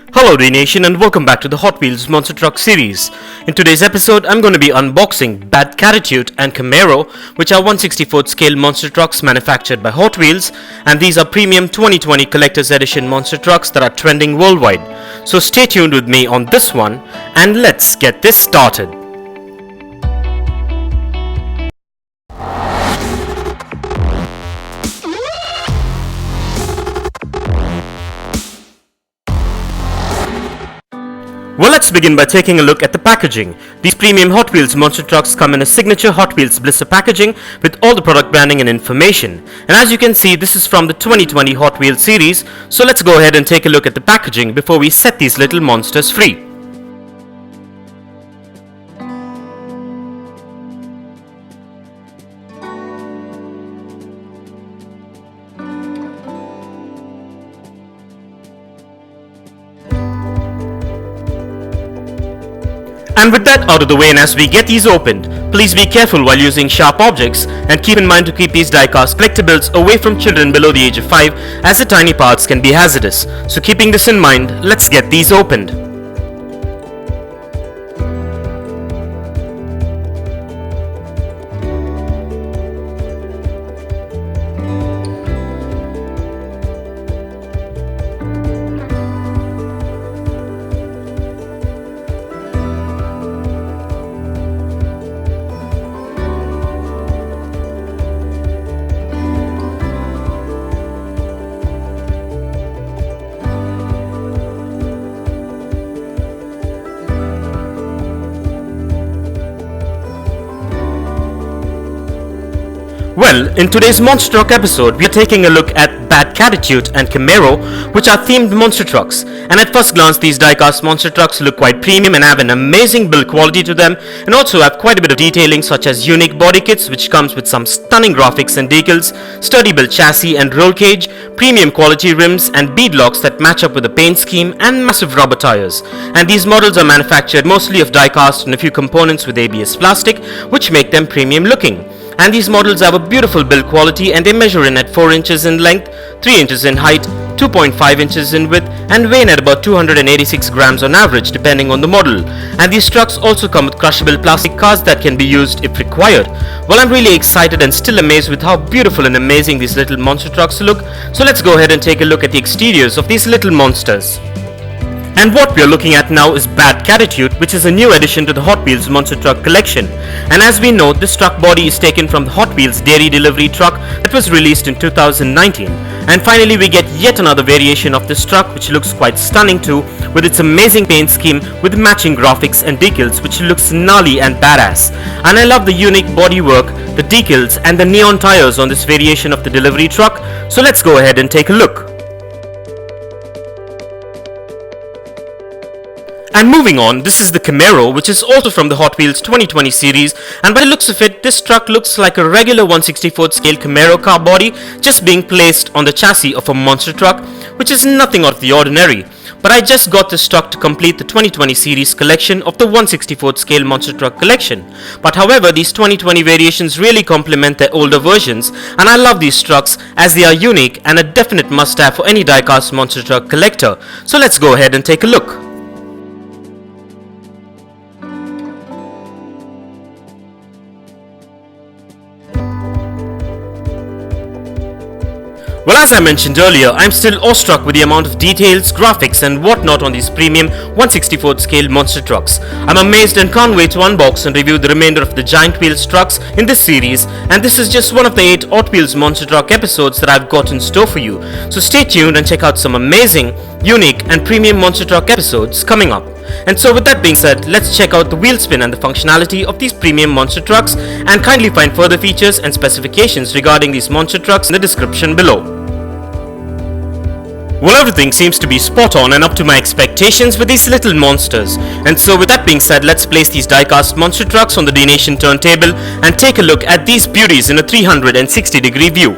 Hello Dnation and welcome back to the Hotwheels Monster Truck Series. In today's episode, I'm going to be unboxing Bad Cattitude and Camaro, which are 1/64th scale monster trucks manufactured by Hot Wheels, and these are premium 2020 collector's edition monster trucks that are trending worldwide. So stay tuned with me on this one and let's get this started. Well, let's begin by taking a look at the packaging. These premium Hot Wheels monster trucks come in a signature Hot Wheels blister packaging with all the product branding and information. And as you can see, this is from the 2020 Hot Wheels series, so let's go ahead and take a look at the packaging before we set these little monsters free. And with that out of the way, and as we get these opened, please be careful while using sharp objects and keep in mind to keep these diecast collectibles away from children below the age of 5, as the tiny parts can be hazardous. So keeping this in mind, let's get these opened. Well, in today's Monster Truck episode, we are taking a look at Bad Cattitude and Camaro, which are themed monster trucks. And at first glance, these diecast monster trucks look quite premium and have an amazing build quality to them, and also have quite a bit of detailing such as unique body kits, which comes with some stunning graphics and decals, sturdy built chassis and roll cage, premium quality rims and bead locks that match up with the paint scheme, and massive rubber tires. And these models are manufactured mostly of diecast and a few components with ABS plastic, which make them premium looking. And these models have a beautiful build quality, and they measure in at 4 inches in length, 3 inches in height, 2.5 inches in width, and weigh in at about 286 grams on average depending on the model. And these trucks also come with crushable plastic cars that can be used if required. Well, I'm really excited and still amazed with how beautiful and amazing these little monster trucks look. So let's go ahead and take a look at the exteriors of these little monsters. And what we are looking at now is Bad Cattitude, which is a new addition to the Hot Wheels Monster Truck Collection. And as we know, this truck body is taken from the Hot Wheels dairy delivery truck that was released in 2019. And finally, we get yet another variation of this truck, which looks quite stunning too, with its amazing paint scheme with matching graphics and decals, which looks gnarly and badass. And I love the unique bodywork, the decals and the neon tires on this variation of the delivery truck. So let's go ahead and take a look. And moving on, this is the Camaro, which is also from the Hot Wheels 2020 series, and by the looks of it, this truck looks like a regular 1/64th scale Camaro car body just being placed on the chassis of a monster truck, which is nothing out of the ordinary. But I just got this truck to complete the 2020 series collection of the 1/64th scale monster truck collection. But however, these 2020 variations really complement their older versions, and I love these trucks as they are unique and a definite must-have for any diecast monster truck collector. So let's go ahead and take a look. Well, as I mentioned earlier, I'm still awestruck with the amount of details, graphics and whatnot on these premium 1/64th scale monster trucks. I'm amazed and can't wait to unbox and review the remainder of the giant wheels trucks in this series, and this is just one of the 8 Hot Wheels monster truck episodes that I've got in store for you. So stay tuned and check out some amazing, unique and premium monster truck episodes coming up. And so with that being said, let's check out the wheel spin and the functionality of these premium monster trucks, and kindly find further features and specifications regarding these monster trucks in the description below. Well, everything seems to be spot on and up to my expectations with these little monsters. And so with that being said, let's place these diecast monster trucks on the Dnation turntable and take a look at these beauties in a 360-degree view.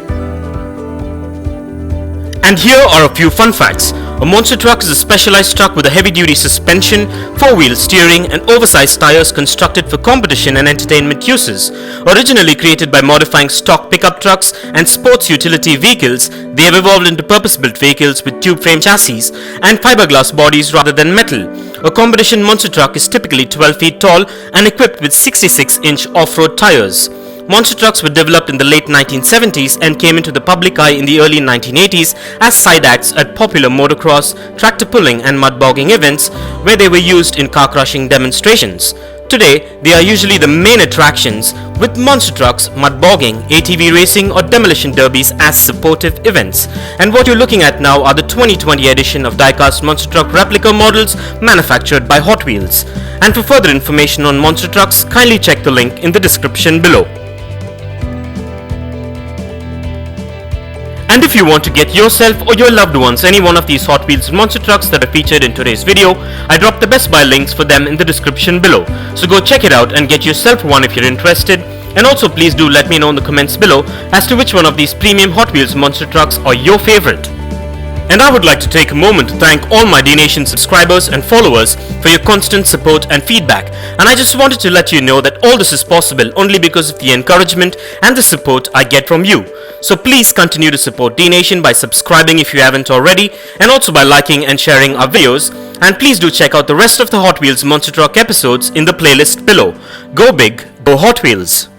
And here are a few fun facts. A monster truck is a specialized truck with a heavy-duty suspension, four-wheel steering, and oversized tires constructed for competition and entertainment uses. Originally created by modifying stock pickup trucks and sports utility vehicles, they have evolved into purpose-built vehicles with tube frame chassis and fiberglass bodies rather than metal. A competition monster truck is typically 12 feet tall and equipped with 66-inch off-road tires. Monster trucks were developed in the late 1970s and came into the public eye in the early 1980s as side acts at popular motocross, tractor pulling and mud bogging events where they were used in car crushing demonstrations. Today, they are usually the main attractions, with monster trucks, mud bogging, ATV racing or demolition derbies as supportive events. And what you're looking at now are the 2020 edition of Diecast monster truck replica models manufactured by Hot Wheels. And for further information on monster trucks, kindly check the link in the description below. And if you want to get yourself or your loved ones any one of these Hot Wheels monster trucks that are featured in today's video, I dropped the best buy links for them in the description below. So go check it out and get yourself one if you're interested. And also please do let me know in the comments below as to which one of these premium Hot Wheels monster trucks are your favorite. And I would like to take a moment to thank all my Dnation subscribers and followers for your constant support and feedback. And I just wanted to let you know that all this is possible only because of the encouragement and the support I get from you. So please continue to support Dnation by subscribing if you haven't already, and also by liking and sharing our videos. And please do check out the rest of the Hot Wheels Monster Truck episodes in the playlist below. Go big, go Hot Wheels!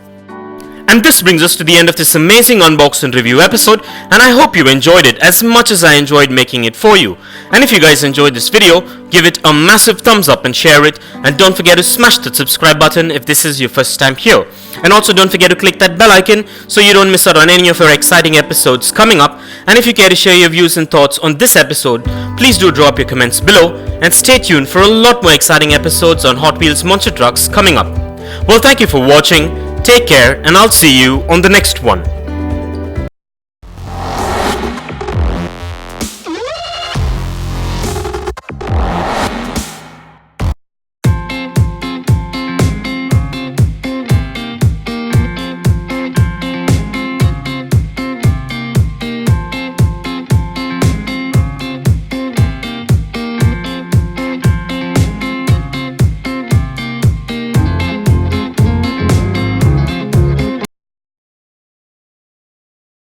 And this brings us to the end of this amazing unbox and review episode, and I hope you enjoyed it as much as I enjoyed making it for you. And if you guys enjoyed this video, give it a massive thumbs up and share it, and don't forget to smash that subscribe button if this is your first time here. And also don't forget to click that bell icon so you don't miss out on any of our exciting episodes coming up. And if you care to share your views and thoughts on this episode, please do drop your comments below, and stay tuned for a lot more exciting episodes on Hot Wheels Monster Trucks coming up. Well, thank you for watching. Take care, and I'll see you on the next one.